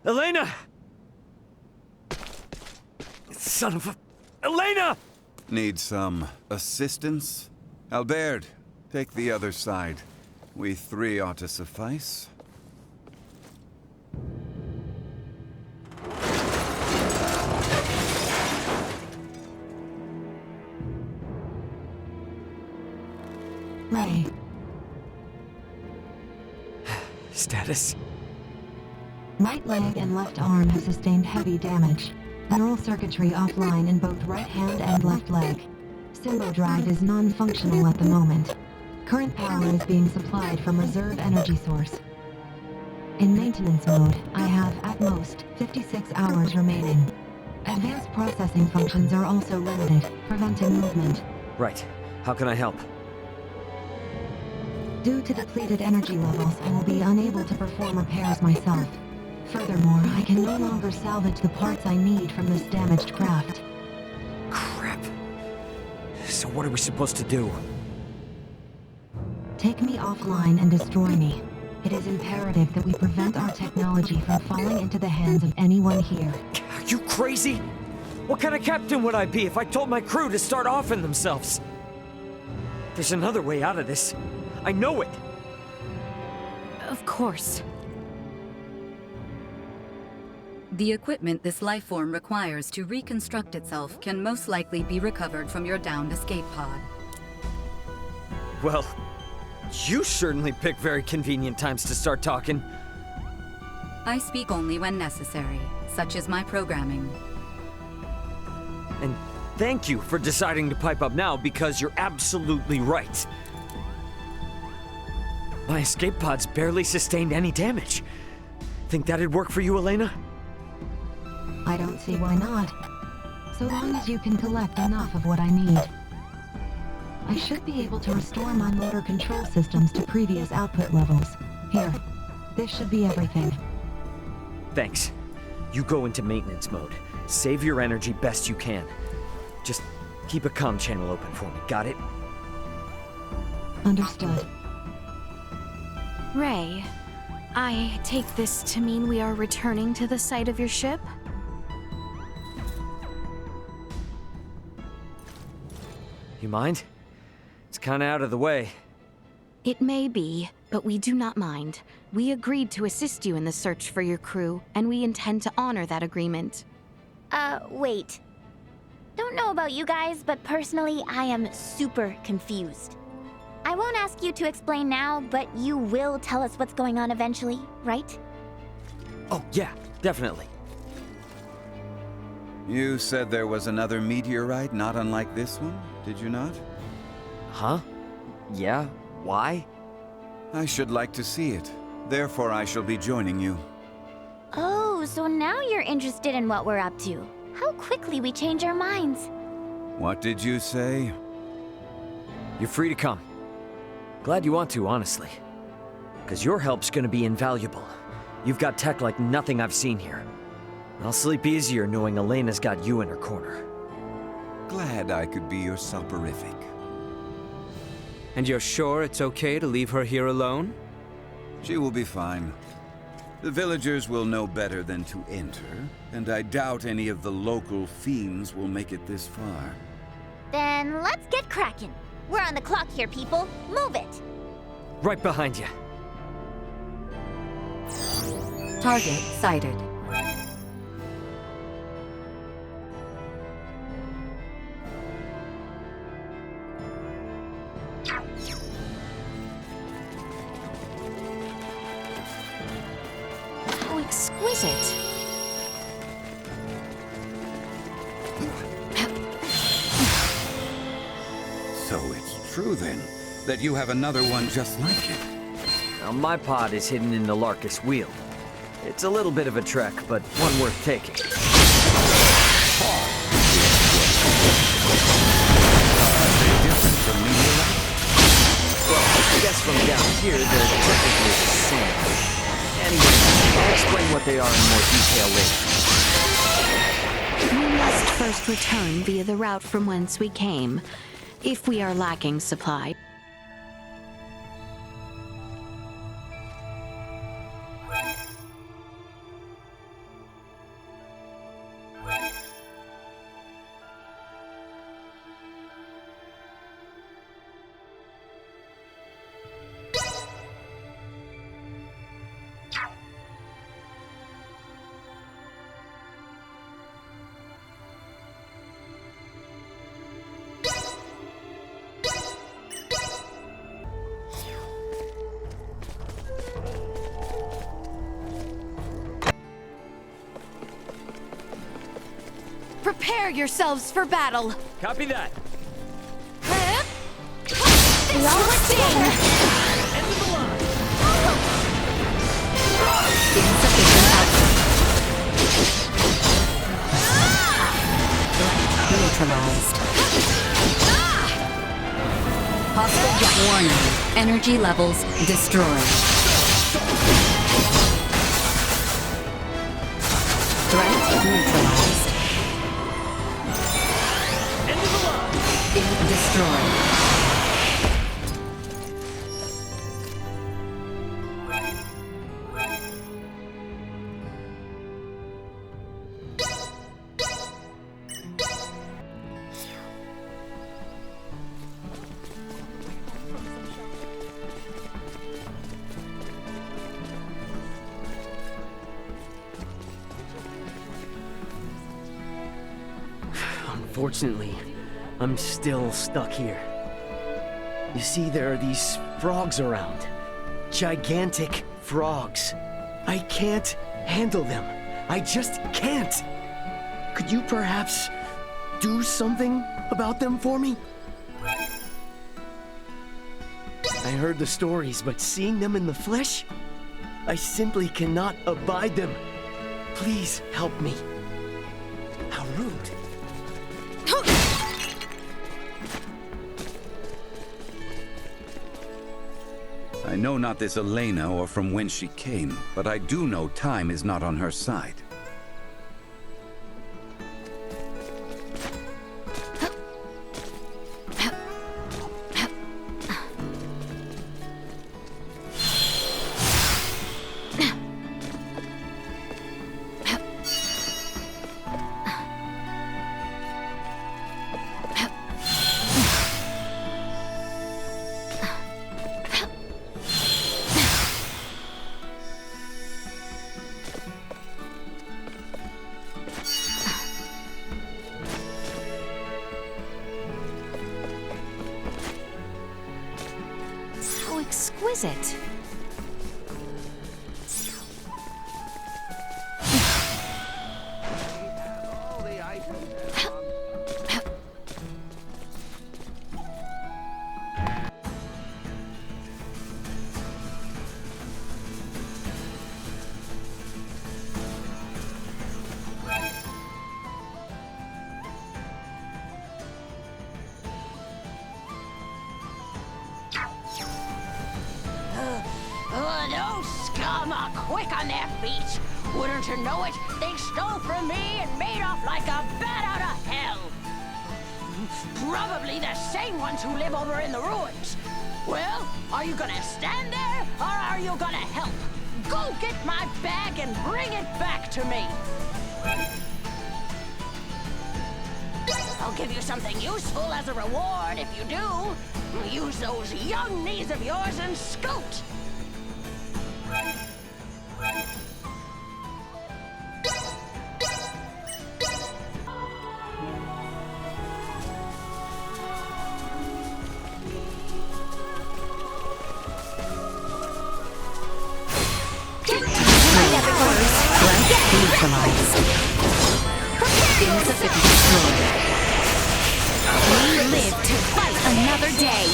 Elena! Son of a... Elena! Need some assistance? Albert, take the other side. We three ought to suffice. Ray. Status? Right leg and left arm have sustained heavy damage. Neural circuitry offline in both right hand and left leg. Symbo drive is non-functional at the moment. Current power is being supplied from reserve energy source. In maintenance mode, I have, at most, 56 hours remaining. Advanced processing functions are also limited, preventing movement. Right. How can I help? Due to depleted energy levels, I will be unable to perform repairs myself. Furthermore, I can no longer salvage the parts I need from this damaged craft. Crap. So what are we supposed to do? Take me offline and destroy me. It is imperative that we prevent our technology from falling into the hands of anyone here. Are you crazy? What kind of captain would I be if I told my crew to start offing themselves? There's another way out of this. I know it! Of course. The equipment this life form requires to reconstruct itself can most likely be recovered from your downed escape pod. Well, you certainly pick very convenient times to start talking. I speak only when necessary, such is my programming. And thank you for deciding to pipe up now, because you're absolutely right. My escape pods barely sustained any damage. Think that'd work for you, Elena? I don't see why not. So long as you can collect enough of what I need. I should be able to restore my motor control systems to previous output levels. Here, this should be everything. Thanks. You go into maintenance mode. Save your energy best you can. Just keep a comm channel open for me, got it? Understood. Ray, I take this to mean we are returning to the site of your ship? You mind? It's kinda out of the way. It may be, but we do not mind. We agreed to assist you in the search for your crew, and we intend to honor that agreement. Wait. Don't know about you guys, but personally, I am super confused. I won't ask you to explain now, but you will tell us what's going on eventually, right? Oh, yeah, definitely. You said there was another meteorite not unlike this one, did you not? Huh? Yeah? Why? I should like to see it. Therefore, I shall be joining you. Oh, so now you're interested in what we're up to. How quickly we change our minds. What did you say? You're free to come. Glad you want to, honestly. Because your help's gonna be invaluable. You've got tech like nothing I've seen here. I'll sleep easier knowing Elena's got you in her corner. Glad I could be your soporific. And you're sure it's okay to leave her here alone? She will be fine. The villagers will know better than to enter, and I doubt any of the local fiends will make it this far. Then let's get cracking. We're on the clock here, people. Move it! Right behind you. Target sighted. How exquisite! So it's true then, that you have another one just like it. Now, my pod is hidden in the Larcus wheel. It's a little bit of a trek, but one worth taking. Are they different from meteorites? Well, I guess from down here, they're technically the same. Anyway, I'll explain what they are in more detail later. We must first return via the route from whence we came, if we are lacking supply. Prepare yourselves for battle. Copy that. We all work together. End of the line. Insufficient output. Neutralized. Hostile jet warning. Energy levels destroyed. Threat neutralized. End of the line. Destroyed. Unfortunately, I'm still stuck here. You see, there are these frogs around. Gigantic frogs. I can't handle them. I just can't. Could you perhaps do something about them for me? I heard the stories, but seeing them in the flesh, I simply cannot abide them. Please help me. How rude. I know not this Elena or from whence she came, but I do know time is not on her side. Exquisite. Those scum are quick on their feet. Wouldn't you know it? They stole from me and made off like a bat out of hell. Probably the same ones who live over in the ruins. Well, are you gonna stand there, or are you gonna help? Go get my bag and bring it back to me. I'll give you something useful as a reward if you do. Use those young knees of yours and scoot. Insufficient destroyed. We live to fight another day.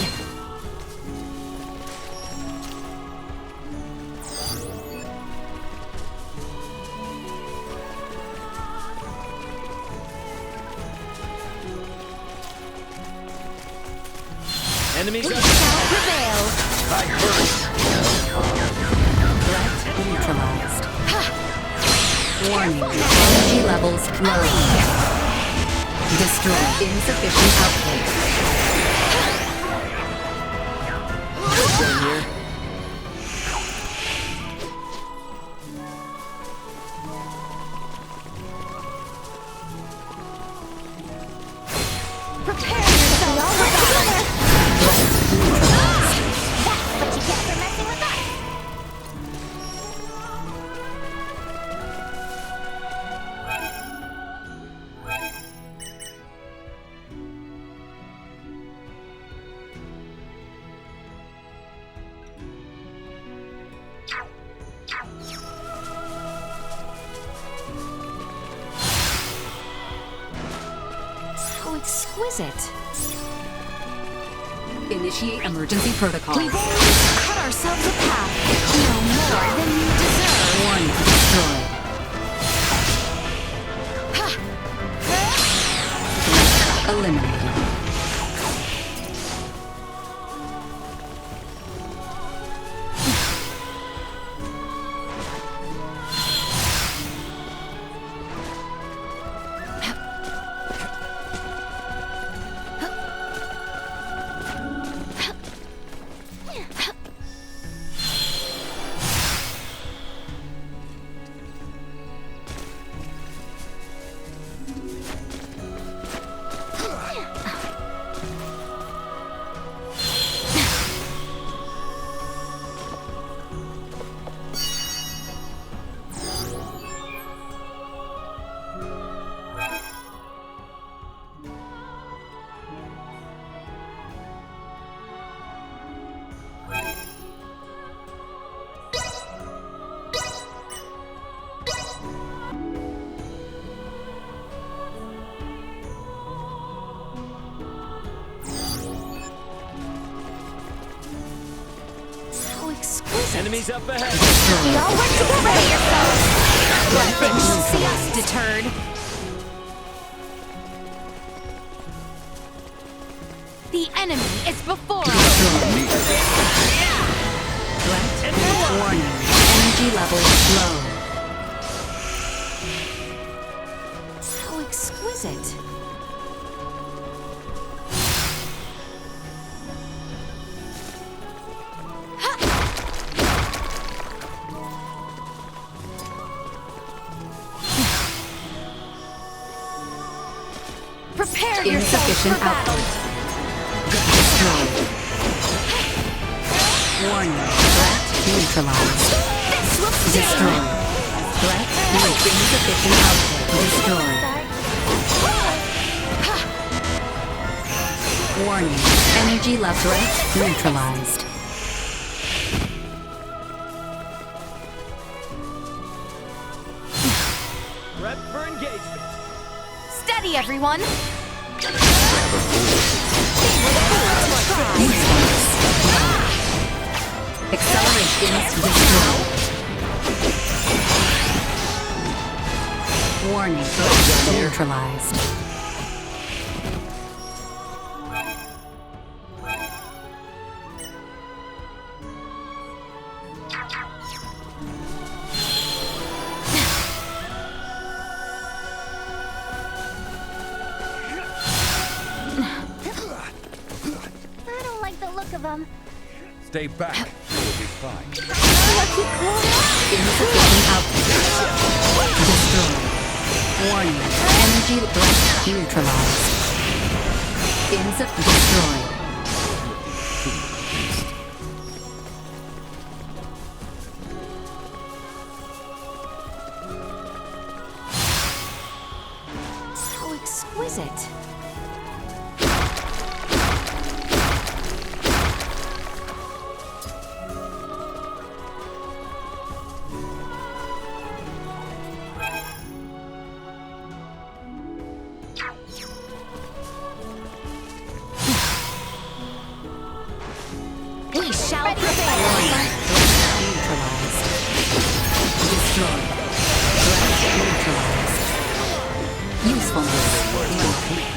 Enemies We up. shall prevail. I heard. Threat neutralized. Warning. Energy levels low. Destroyed. Insufficient output. Stay here. Prepare yourself for battle! That's what you get for messing with us! exquisite. Initiate emergency protocol. We've only cut ourselves a path. No more than you deserve. Warning, destroyed. Eliminated. Enemies up ahead! Y'all want to get rid of yourselves! Nothing will see us deterred. The enemy is before us. Threat. Warning. Energy level low. How exquisite. Prepare yourself Insufficient for battle. output. Destroyed. Warning. Threat neutralized. This will sting. Destroyed. Threat insufficient output. Destroyed. Warning. Energy level threat neutralized. Prep for engagement. Steady, everyone. Usefulness. Acceleration destroyed. Warning. Threat neutralized. I don't like the look of them. Stay back. You will be fine. Insufficient output. Destroyed. Warning. Energy threat neutralized. Destroyed. How exquisite. We shall prevail. Neutralized. Destroyed. Threat neutralized. Usefulness. Complete.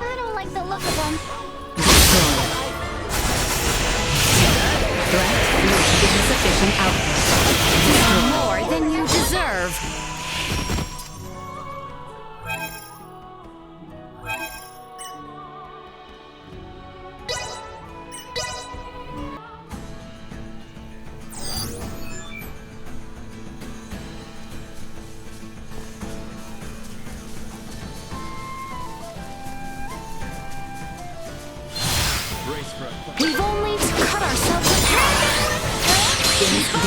I don't like the look of them. Destroyed. Threat insufficient output. Destroyed. More than you deserve. We've only to cut ourselves a path. Destroyed.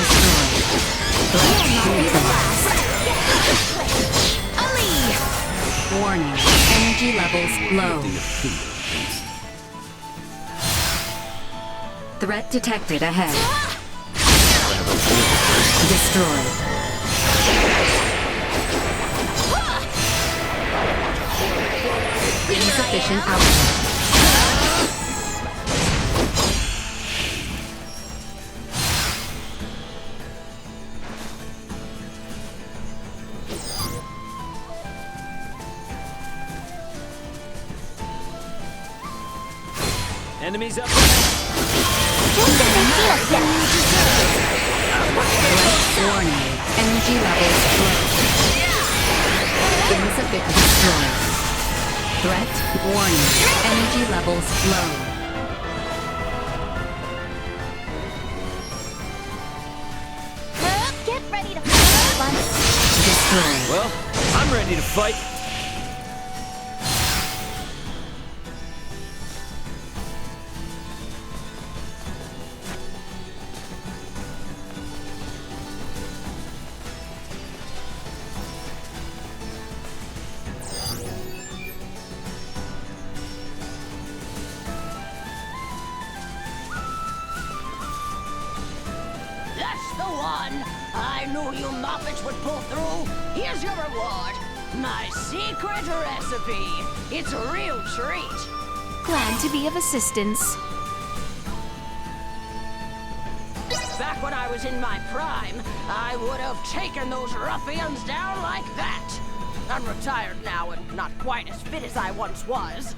Threat neutralized. Ali! Warning. Energy level levels low. Threat detected ahead. Destroyed. Insufficient output. Enemies up. Warning. Energy levels low. Insufficient. Destroyed. Threat. Warning. Energy levels low. Get ready to fight. Destroyed. Well, I'm ready to fight. That's the one! I knew you Muppets would pull through. Here's your reward. My secret recipe. It's a real treat. Glad to be of assistance. Back when I was in my prime, I would have taken those ruffians down like that. I'm retired now and not quite as fit as I once was.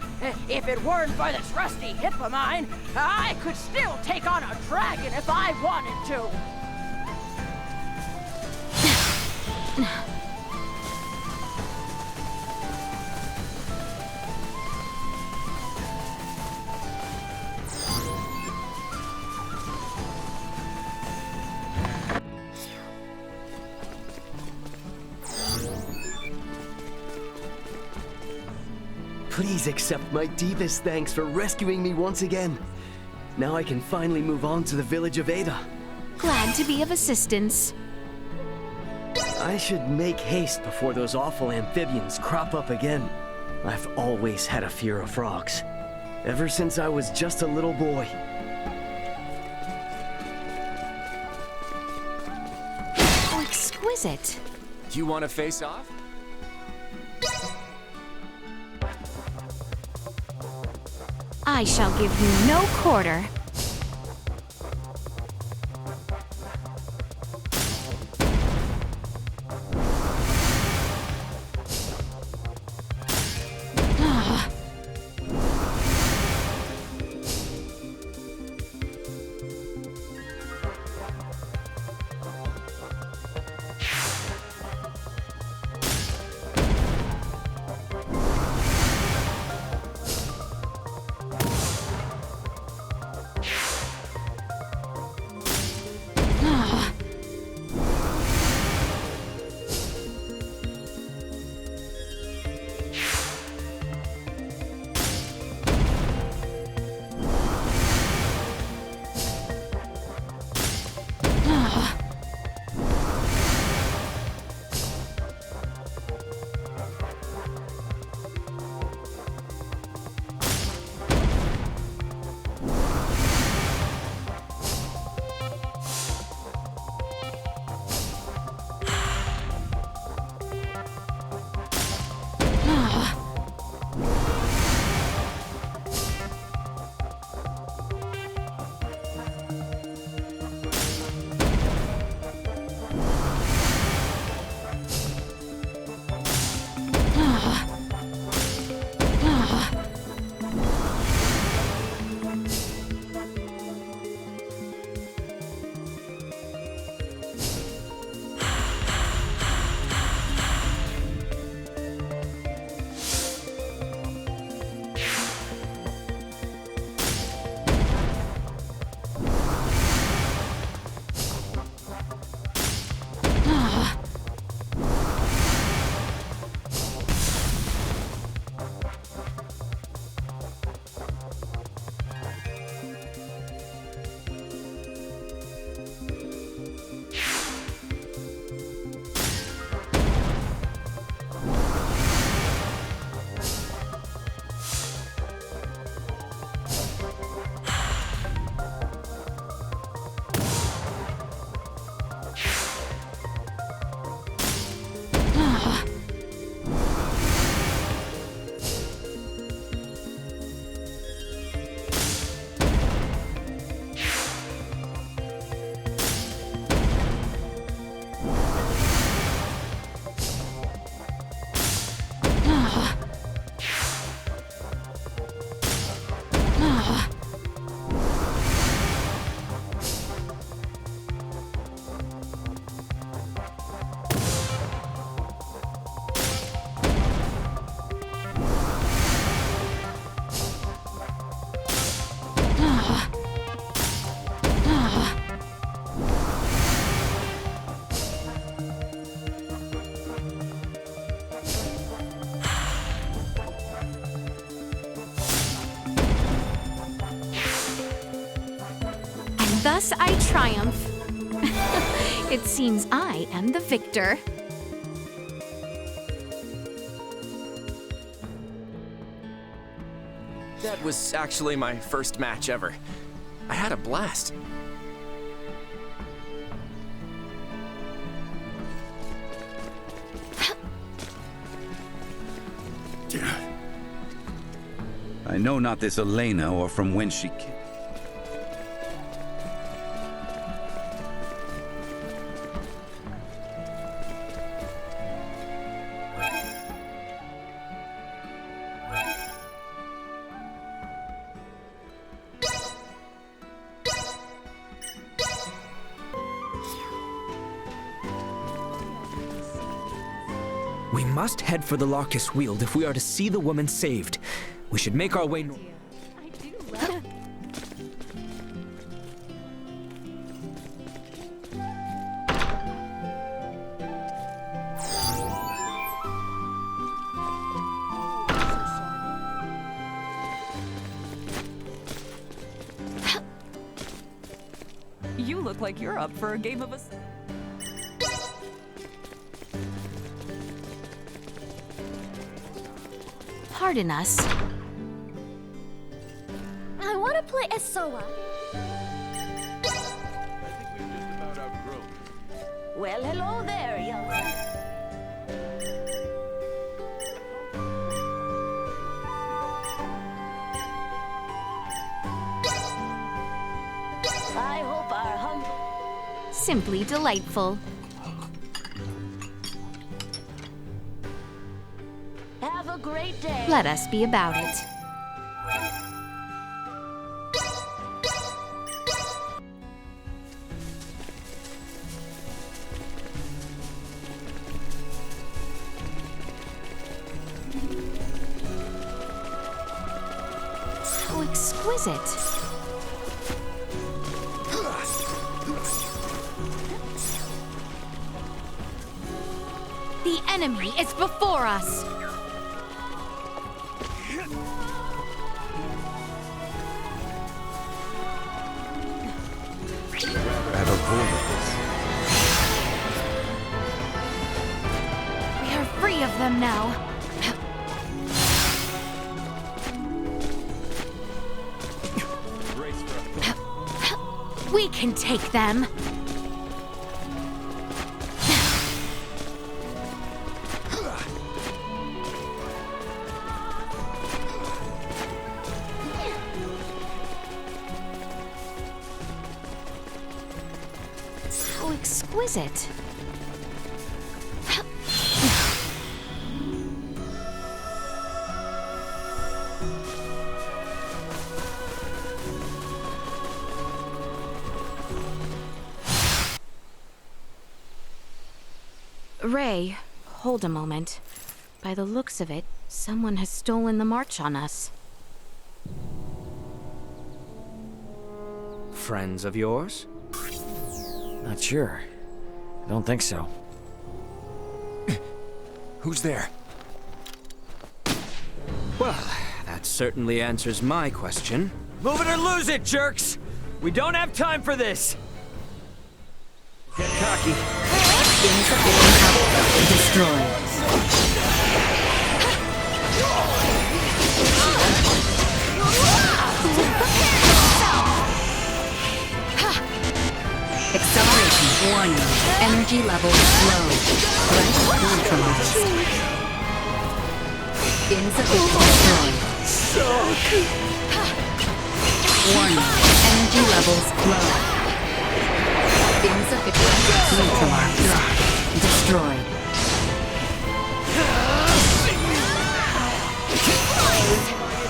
If it weren't for this rusty hip of mine, I could still take on a dragon if I wanted to. Please accept my deepest thanks for rescuing me once again. Now I can finally move on to the village of Ada. Glad to be of assistance. I should make haste before those awful amphibians crop up again. I've always had a fear of frogs, ever since I was just a little boy. Oh, exquisite. Do you want to face off? I shall give you no quarter. Thus I triumph. It seems I am the victor. That was actually my first match ever. I had a blast. I know not this Elena or from whence she came. We must head for the Larcus Weald if we are to see the woman saved. We should make our way north. You look like you're up for a game of a... Pardon us. I want to play as Soa. Well, hello there, young. I hope our humble... Simply delightful. Have a great day. Let us be about it. So exquisite. The enemy is before us. I've avoided this. We are free of them now. We can take them. So exquisite. Ray, hold a moment. By the looks of it, someone has stolen the march on us. Friends of yours? Not sure. I don't think so. Who's there? Well, that certainly answers my question. Move it or lose it, jerks! We don't have time for this! Get cocky. Destroy. Acceleration. Warning. Energy levels low. Threat neutralized. Insufficient. Destroy. Warning. Energy levels low. Insufficient. Neutralized. Destroyed.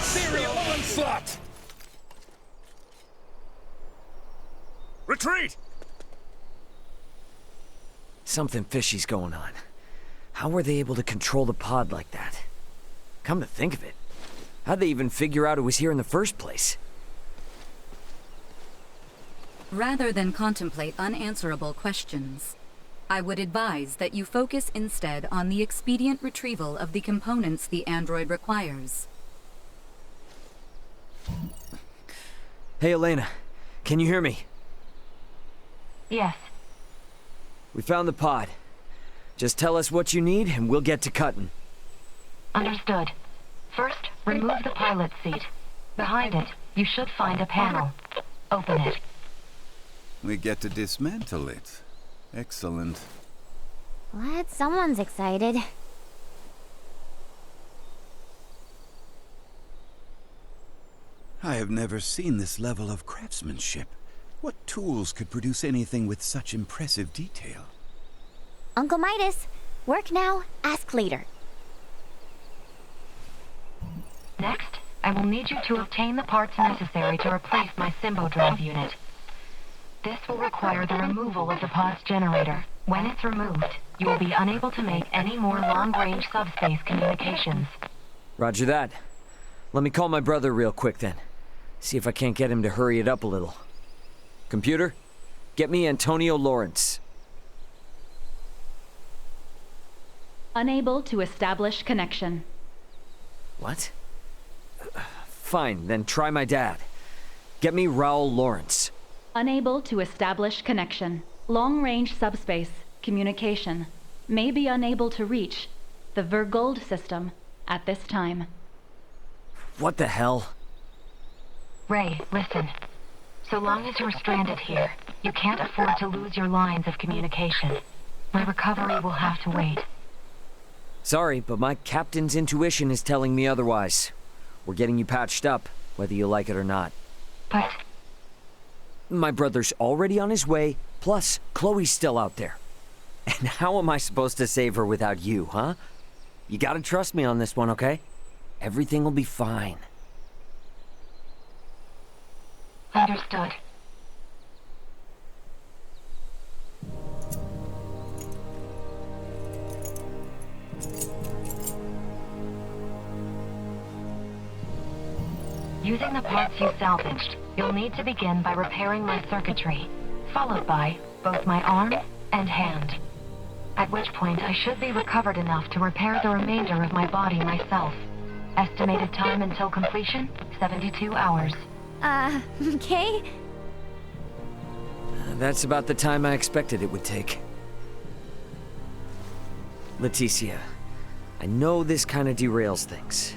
Serial onslaught! Retreat! Something fishy's going on. How were they able to control the pod like that? Come to think of it, how'd they even figure out it was here in the first place? Rather than contemplate unanswerable questions, I would advise that you focus instead on the expedient retrieval of the components the android requires. Hey, Elena. Can you hear me? Yes. We found the pod. Just tell us what you need and we'll get to cutting. Understood. First, remove the pilot seat. Behind it, you should find a panel. Open it. We get to dismantle it. Excellent. Glad someone's excited. I have never seen this level of craftsmanship. What tools could produce anything with such impressive detail? Uncle Midas, work now, ask later. Next, I will need you to obtain the parts necessary to replace my Symbo drive unit. This will require the removal of the pod's generator. When it's removed, you will be unable to make any more long-range subspace communications. Roger that. Let me call my brother real quick then. See if I can't get him to hurry it up a little. Computer, get me Antonio Lawrence. Unable to establish connection. What? Fine, then try my dad. Get me Raul Lawrence. Unable to establish connection. Long-range subspace communication. May be unable to reach the Vergold system at this time. What the hell? Ray, listen. So long as you're stranded here, you can't afford to lose your lines of communication. My recovery will have to wait. Sorry, but my captain's intuition is telling me otherwise. We're getting you patched up, whether you like it or not. But... My brother's already on his way, plus Chloe's still out there. And how am I supposed to save her without you, huh? You gotta trust me on this one, okay? Everything will be fine. Understood. Using the parts you salvaged, you'll need to begin by repairing my circuitry, followed by both my arm and hand. At which point I should be recovered enough to repair the remainder of my body myself. Estimated time until completion, 72 hours. Okay? That's about the time I expected it would take. Laeticia, I know this kind of derails things,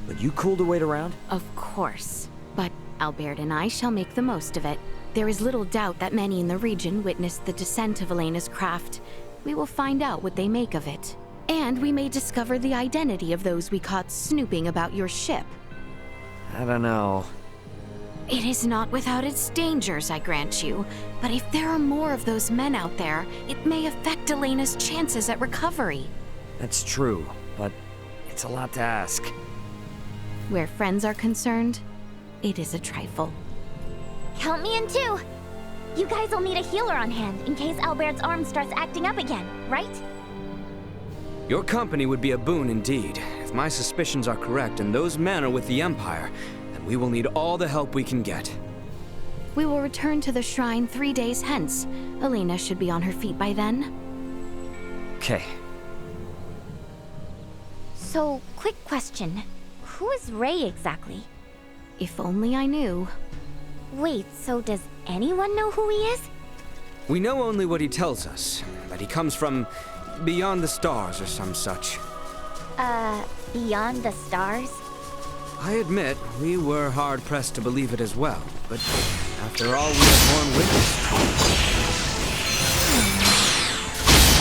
but you cool to wait around? Of course. But Albert and I shall make the most of it. There is little doubt that many in the region witnessed the descent of Elena's craft. We will find out what they make of it. And we may discover the identity of those we caught snooping about your ship. I don't know. It is not without its dangers, I grant you. But if there are more of those men out there, it may affect Elena's chances at recovery. That's true, but it's a lot to ask. Where friends are concerned, it is a trifle. Count me in too! You guys will need a healer on hand in case Albert's arm starts acting up again, right? Your company would be a boon indeed. If my suspicions are correct and those men are with the Empire, then we will need all the help we can get. We will return to the shrine 3 days hence. Elena should be on her feet by then. Okay. So, quick question. Who is Ray exactly? If only I knew. Wait, so does anyone know who he is? We know only what he tells us, that he comes from beyond the stars or some such. Beyond the stars? I admit, we were hard-pressed to believe it as well, but after all we have borne witness to...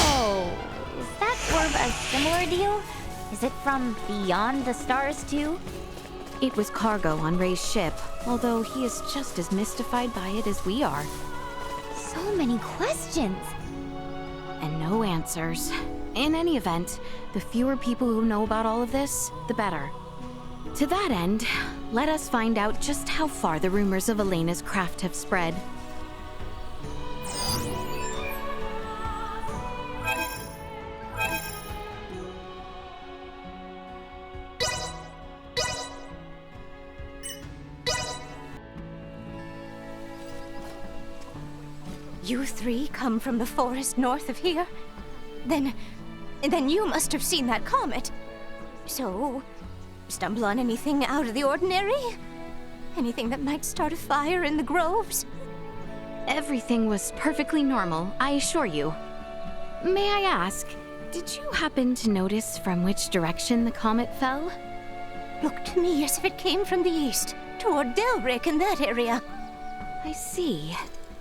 Oh, is that orb a similar deal? Is it from beyond the stars too? It was cargo on Ray's ship, although he is just as mystified by it as we are. So many questions! And no answers. In any event, the fewer people who know about all of this, the better. To that end, let us find out just how far the rumors of Elena's craft have spread. You three come from the forest north of here? Then you must have seen that comet. So, stumble on anything out of the ordinary? Anything that might start a fire in the groves? Everything was perfectly normal, I assure you. May I ask, did you happen to notice from which direction the comet fell? Looked to me as if it came from the east, toward Delric in that area. I see.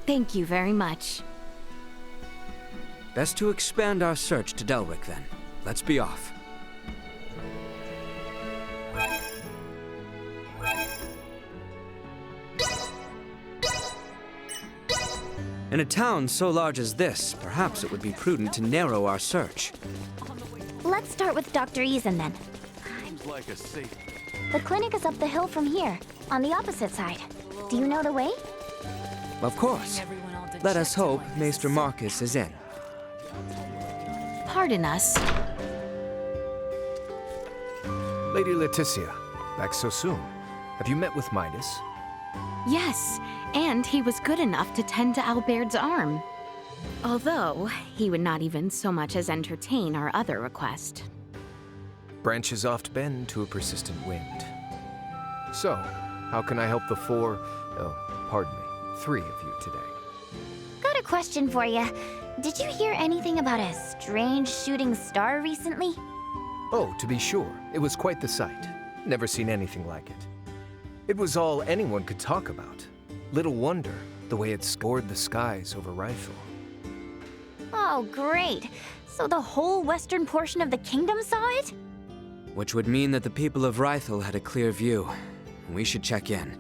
Thank you very much. Best to expand our search to Delric then. Let's be off. In a town so large as this, perhaps it would be prudent to narrow our search. Let's start with Dr. Eason then. Seems like a safe. The clinic is up the hill from here, on the opposite side. Do you know the way? Of course. Let us hope Maester Marcus is in. Pardon us. Lady Laeticia, back so soon. Have you met with Midas? Yes, and he was good enough to tend to Albert's arm. Although, he would not even so much as entertain our other request. Branches oft bend to a persistent wind. So, how can I help the three of you today? Got a question for you. Did you hear anything about a strange shooting star recently? Oh, to be sure. It was quite the sight. Never seen anything like it. It was all anyone could talk about. Little wonder, the way it scored the skies over Rifle. Oh, great. So the whole western portion of the kingdom saw it? Which would mean that the people of Rifle had a clear view. We should check in.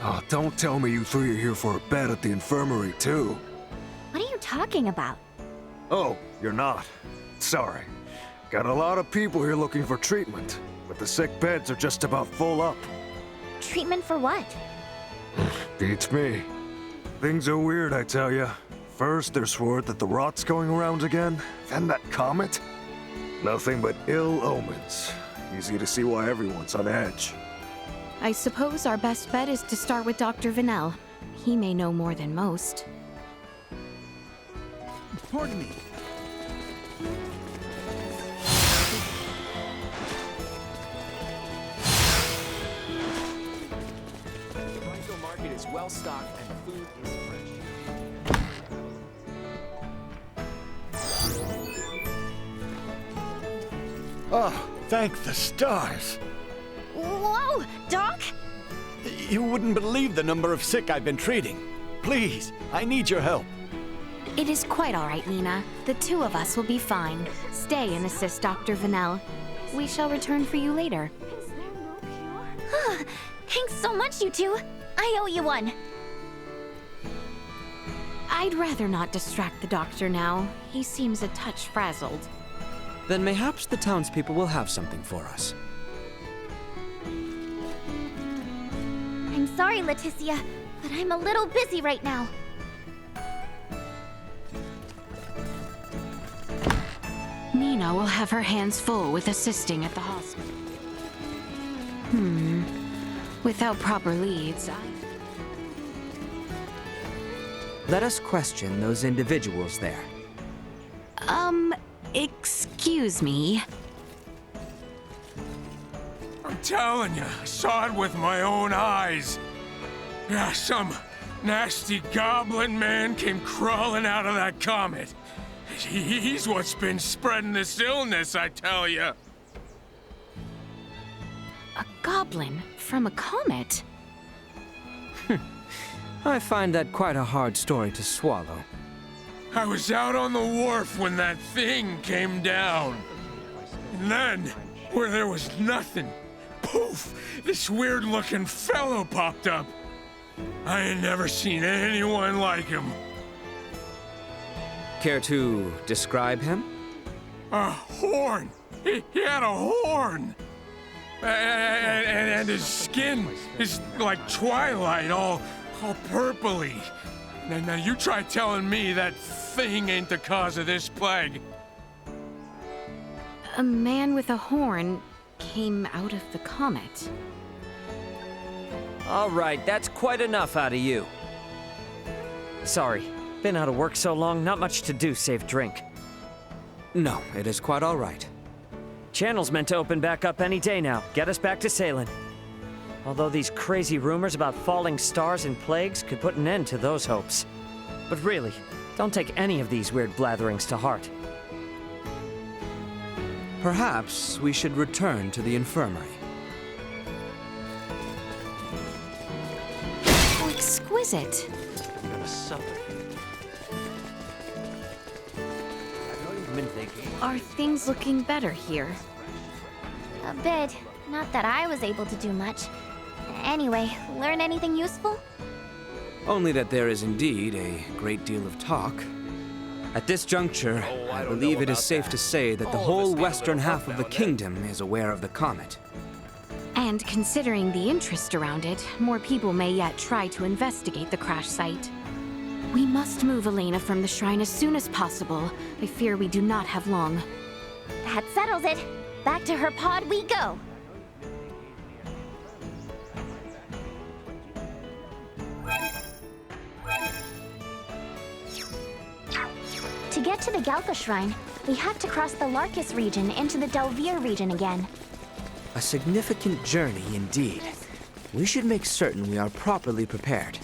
Oh, don't tell me you three are here for a bet at the infirmary, too. What are you talking about? Oh, you're not. Sorry. Got a lot of people here looking for treatment, but the sick beds are just about full up. Treatment for what? Beats me. Things are weird, I tell ya. First, there's word that the rot's going around again, then that comet. Nothing but ill omens. Easy to see why everyone's on edge. I suppose our best bet is to start with Dr. Vanel. He may know more than most. Pardon me. The Rhino market is well stocked and food is fresh. Oh, thank the stars. Whoa, Doc? You wouldn't believe the number of sick I've been treating. Please, I need your help. It is quite all right, Nina. The two of us will be fine. Stay and assist Dr. Vanel. We shall return for you later. Thanks so much, you two. I owe you one. I'd rather not distract the doctor now. He seems a touch frazzled. Then mayhaps the townspeople will have something for us. I'm sorry, Laeticia, but I'm a little busy right now. Nina will have her hands full with assisting at the hospital. Without proper leads, Let us question those individuals there. Excuse me. I'm telling you, I saw it with my own eyes. Yeah, some nasty goblin man came crawling out of that comet. He's what's been spreading this illness, I tell you. A goblin from a comet? I find that quite a hard story to swallow. I was out on the wharf when that thing came down. And then, where there was nothing, poof, this weird-looking fellow popped up. I ain't never seen anyone like him. Care to describe him? A horn! He had a horn! And his skin is like twilight, all purpley. Now you try telling me that thing ain't the cause of this plague. A man with a horn came out of the comet. All right, that's quite enough out of you. Sorry, Been out of work so long, not much to do save drink. No, it is quite all right. Channel's meant to open back up any day now. Get us back to sailing. Although these crazy rumors about falling stars and plagues could put an end to those hopes. But really, don't take any of these weird blatherings to heart. Perhaps we should return to the infirmary. How exquisite. I'm gonna suffer. Are things looking better here? A bit. Not that I was able to do much. Anyway, learn anything useful? Only that there is indeed a great deal of talk. At this juncture, I believe it is safe to say that the whole western half of the kingdom is aware of the comet. And considering the interest around it, more people may yet try to investigate the crash site. We must move Elena from the shrine as soon as possible. I fear we do not have long. That settles it. Back to her pod we go. To get to the Galka Shrine, we have to cross the Larcus region into the Delvir region again. A significant journey indeed. We should make certain we are properly prepared.